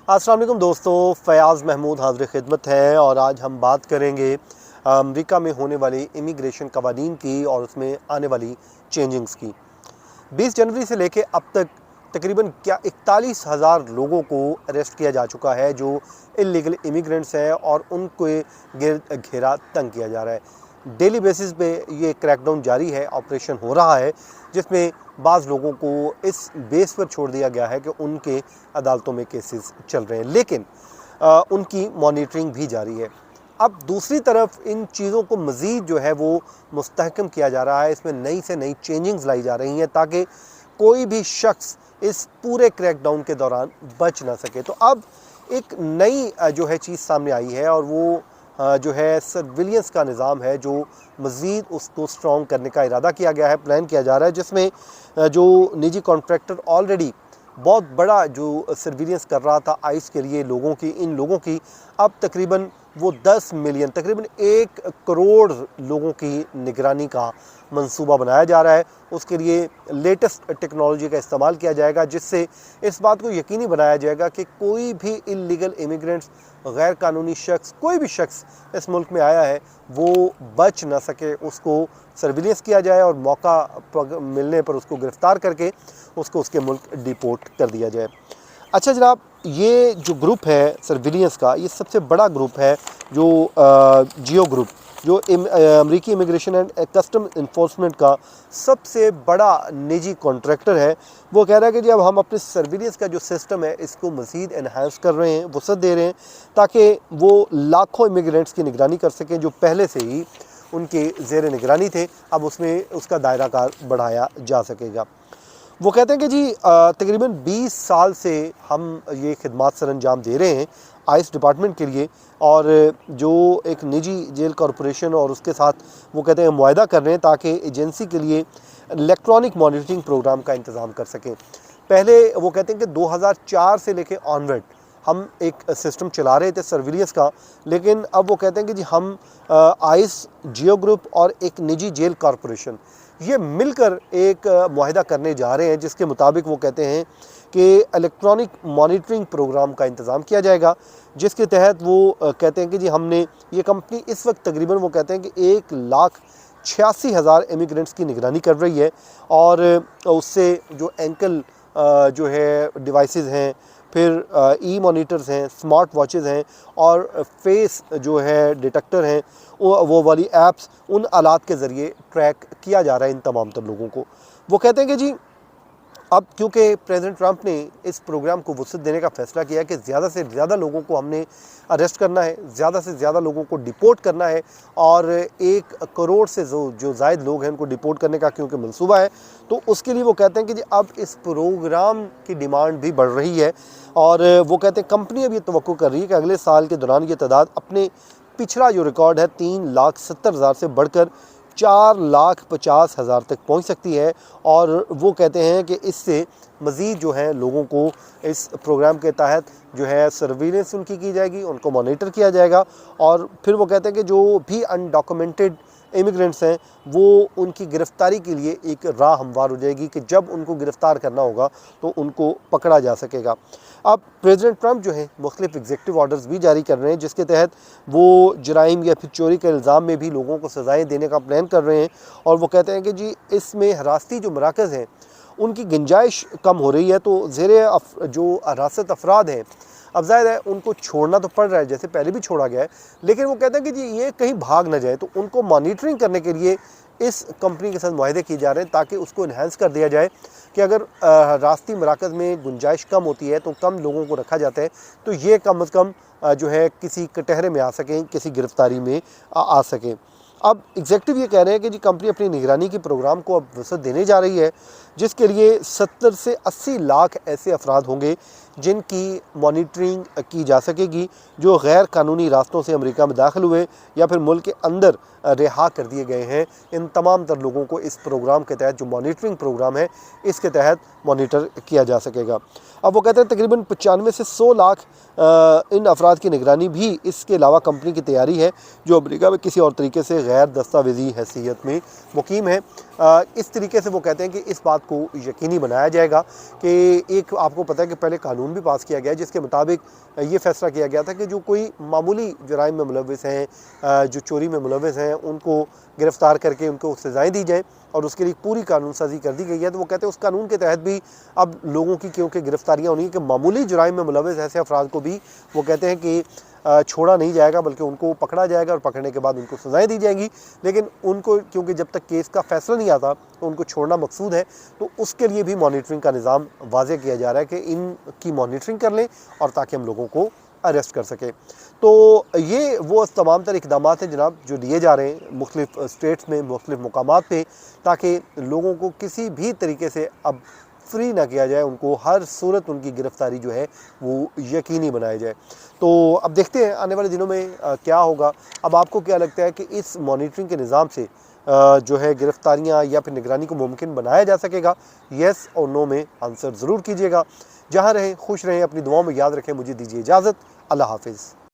अस्सलाम वालेकुम दोस्तों, फ़याज़ महमूद हाज़िर ख़िदमत है और आज हम बात करेंगे अमेरिका में होने वाली इमिग्रेशन कवानीन की और उसमें आने वाली चेंजिंग्स की। 20 जनवरी से लेके अब तक तकरीबन 41,000 लोगों को अरेस्ट किया जा चुका है जो इल्लीगल इमिग्रेंट्स हैं और उनको गिरद घेरा तंग किया जा रहा है। डेली बेसिस पे ये क्रैकडाउन जारी है, ऑपरेशन हो रहा है, जिसमें बाज़ लोगों को इस बेस पर छोड़ दिया गया है कि उनके अदालतों में केसेस चल रहे हैं, लेकिन उनकी मॉनिटरिंग भी जारी है। अब दूसरी तरफ इन चीज़ों को मज़ीद जो है वो मुस्तहकम किया जा रहा है, इसमें नई से नई चेंजिंग्स लाई जा रही हैं ताकि कोई भी शख्स इस पूरे क्रैकडाउन के दौरान बच ना सके। तो अब एक नई जो है चीज़ सामने आई है और वो जो है सर्विलियंस का निज़ाम है, जो मज़ीद उसको स्ट्रॉन्ग करने का इरादा किया गया है, प्लान किया जा रहा है, जिसमें जो निजी कॉन्ट्रैक्टर ऑलरेडी बहुत बड़ा जो सर्विलियंस कर रहा था आइस के लिए इन लोगों की अब तकरीबन वो 10 मिलियन, तकरीबन 1 करोड़ लोगों की निगरानी का मंसूबा बनाया जा रहा है। उसके लिए लेटेस्ट टेक्नोलॉजी का इस्तेमाल किया जाएगा, जिससे इस बात को यकीनी बनाया जाएगा कि कोई भी इल्लीगल इमिग्रेंट्स, गैर कानूनी शख्स, कोई भी शख्स इस मुल्क में आया है वो बच ना सके। उसको सर्विलेंस किया जाए और मौका मिलने पर उसको गिरफ़्तार करके उसको उसके मुल्क डिपोर्ट कर दिया जाए। अच्छा जनाब, ये जो ग्रुप है सर्विलियंस का, ये सबसे बड़ा ग्रुप है जो जियो ग्रुप, जो अमेरिकी इमिग्रेशन एंड कस्टम इन्फोर्समेंट का सबसे बड़ा निजी कॉन्ट्रैक्टर है। वो कह रहा है कि जी अब हम अपने सर्विलियंस का जो सिस्टम है इसको मज़ीद एनहांस कर रहे हैं, वसअत दे रहे हैं ताकि वो लाखों इमिग्रेंट्स की निगरानी कर सकें जो पहले से ही उनके ज़ेर निगरानी थे। अब उसमें उसका दायरा कार बढ़ाया जा सकेगा। वो कहते हैं कि जी तकरीबन 20 साल से हम ये खिदमात सरअंजाम दे रहे हैं आइस डिपार्टमेंट के लिए, और जो एक निजी जेल कॉरपोरेशन और उसके साथ वो कहते हैं मुआहदा कर रहे हैं ताकि एजेंसी के लिए इलेक्ट्रॉनिक मॉनिटरिंग प्रोग्राम का इंतज़ाम कर सकें। पहले वो कहते हैं कि 2004 से लेके ऑनवर्ड हम एक सिस्टम चला रहे थे सर्विलियंस का, लेकिन अब वो कहते हैं कि जी हम आइस, जियो ग्रुप और एक निजी जेल कॉरपोरेशन ये मिलकर एक मुआहदा करने जा रहे हैं, जिसके मुताबिक वो कहते हैं कि इलेक्ट्रॉनिक मॉनिटरिंग प्रोग्राम का इंतज़ाम किया जाएगा, जिसके तहत वो कहते हैं कि जी हमने ये कंपनी इस वक्त तकरीबन वो कहते हैं कि 1,86,000 इमिग्रेंट्स की निगरानी कर रही है। और उससे जो एंकल जो है डिवाइसेस हैं, फिर ई मॉनिटर्स हैं, स्मार्ट वॉचेज़ हैं और फेस जो है डिटेक्टर हैं, वो वाली ऐप्स, उन आलात के ज़रिए ट्रैक किया जा रहा है इन तमाम तर लोगों को। वो कहते हैं कि जी अब क्योंकि प्रेसिडेंट ट्रंप ने इस प्रोग्राम को वसअत देने का फ़ैसला किया है कि ज़्यादा से ज़्यादा लोगों को हमने अरेस्ट करना है, ज़्यादा से ज़्यादा लोगों को डिपोर्ट करना है और 1 करोड़ से जो ज़ायद लोग हैं उनको डिपोर्ट करने का क्योंकि मंसूबा है, तो उसके लिए वो कहते हैं कि जी अब इस प्रोग्राम की डिमांड भी बढ़ रही है। और वो कहते हैं कंपनी अब ये तवक्को कर रही है कि अगले साल के दौरान ये तादाद अपने पिछला जो रिकॉर्ड है 3,70,000 से बढ़कर 4,50,000 तक पहुंच सकती है। और वो कहते हैं कि इससे मज़ीद जो है लोगों को इस प्रोग्राम के तहत जो है सर्विलेंस उनकी की जाएगी, उनको मॉनिटर किया जाएगा और फिर वो कहते हैं कि जो भी अनडॉक्यूमेंटेड इमिग्रेंट्स हैं वो उनकी गिरफ़्तारी के लिए एक राह हमवार हो जाएगी कि जब उनको गिरफ़्तार करना होगा तो उनको पकड़ा जा सकेगा। अब प्रेसिडेंट ट्रंप जो है मुख्तलिफ एग्जीक्यूटिव ऑर्डर्स भी जारी कर रहे हैं, जिसके तहत वो जराइम या फिर चोरी के इल्ज़ाम में भी लोगों को सज़ाएँ देने का प्लान कर रहे हैं। और वो कहते हैं कि जी इसमें हिरासती जो मराकज़ हैं उनकी गुंजाइश कम हो रही है, तो जो हिरासत अफराद हैं अब ज़ाहिर है उनको छोड़ना तो पड़ रहा है, जैसे पहले भी छोड़ा गया है, लेकिन वो कहते हैं कि जी ये कहीं भाग ना जाए, तो उनको मॉनिटरिंग करने के लिए इस कंपनी के साथ मुआहदे किए जा रहे हैं ताकि उसको इन्हेंस कर दिया जाए कि अगर रास्ती मराकज़ में गुंजाइश कम होती है तो कम लोगों को रखा जाता है, तो ये कम अज़ कम जो है किसी कटहरे में आ सकें, किसी गिरफ़्तारी में आ सकें। अब एग्जेक्टिव ये कह रहे हैं कि जी कंपनी अपनी निगरानी के प्रोग्राम को अब वसअत देने जा रही है, जिसके लिए 70 से 80 लाख ऐसे अफराद होंगे जिनकी मॉनिटरिंग की जा सकेगी, जो गैर कानूनी रास्तों से अमेरिका में दाखिल हुए या फिर मुल्क के अंदर रिहा कर दिए गए हैं। इन तमाम तर लोगों को इस प्रोग्राम के तहत, जो मॉनिटरिंग प्रोग्राम है, इसके तहत मॉनिटर किया जा सकेगा। अब वो कहते हैं तकरीबन 95 से 100 लाख इन अफराद की निगरानी भी इसके अलावा कंपनी की तैयारी है जो अमेरिका में किसी और तरीके से गैर दस्तावेजी हैसियत में मुकीम है। इस तरीके से वो कहते हैं कि इस बात को यकीनी बनाया जाएगा कि एक आपको पता है कि पहले कानून भी पास किया गया है जिसके मुताबिक ये फैसला किया गया था कि जो कोई मामूली जुराइम में मुलव्विस हैं, जो चोरी में मुलव्विस हैं, उनको गिरफ़्तार करके उनको सज़ाएँ दी जाएँ और उसके लिए पूरी कानून साज़ी कर दी गई है। तो वो कहते हैं उस कानून के तहत भी अब लोगों की क्योंकि गिरफ़्तारियाँ होनी है कि मामूली जुराइम में मुलव्विस ऐसे अफराद को भी वो कहते हैं कि छोड़ा नहीं जाएगा, बल्कि उनको पकड़ा जाएगा और पकड़ने के बाद उनको सज़ाएँ दी जाएंगी। लेकिन उनको क्योंकि जब तक केस का फ़ैसला नहीं आता तो उनको छोड़ना मकसूद है, तो उसके लिए भी मॉनिटरिंग का निज़ाम वाज़ेह किया जा रहा है कि इनकी मॉनिटरिंग कर लें और ताकि हम लोगों को अरेस्ट कर सकें। तो ये वो तमाम तर इक़दाम हैं जनाब जो लिए जा रहे हैं मुख्तलिफ़ स्टेट्स में, मुख्तलिफ़ मकामात पे, ताकि लोगों को किसी भी तरीके से अब फ्री ना किया जाए, उनको हर सूरत उनकी गिरफ़्तारी जो है वो यकीनी बनाया जाए। तो अब देखते हैं आने वाले दिनों में क्या होगा। अब आपको क्या लगता है कि इस मॉनिटरिंग के निज़ाम से जो है गिरफ़्तारियाँ या फिर निगरानी को मुमकिन बनाया जा सकेगा? येस और नो में आंसर ज़रूर कीजिएगा। जहाँ रहें खुश रहें, अपनी दुआओं में याद रखें। मुझे दीजिए इजाज़त। अल्लाह हाफ़िज़।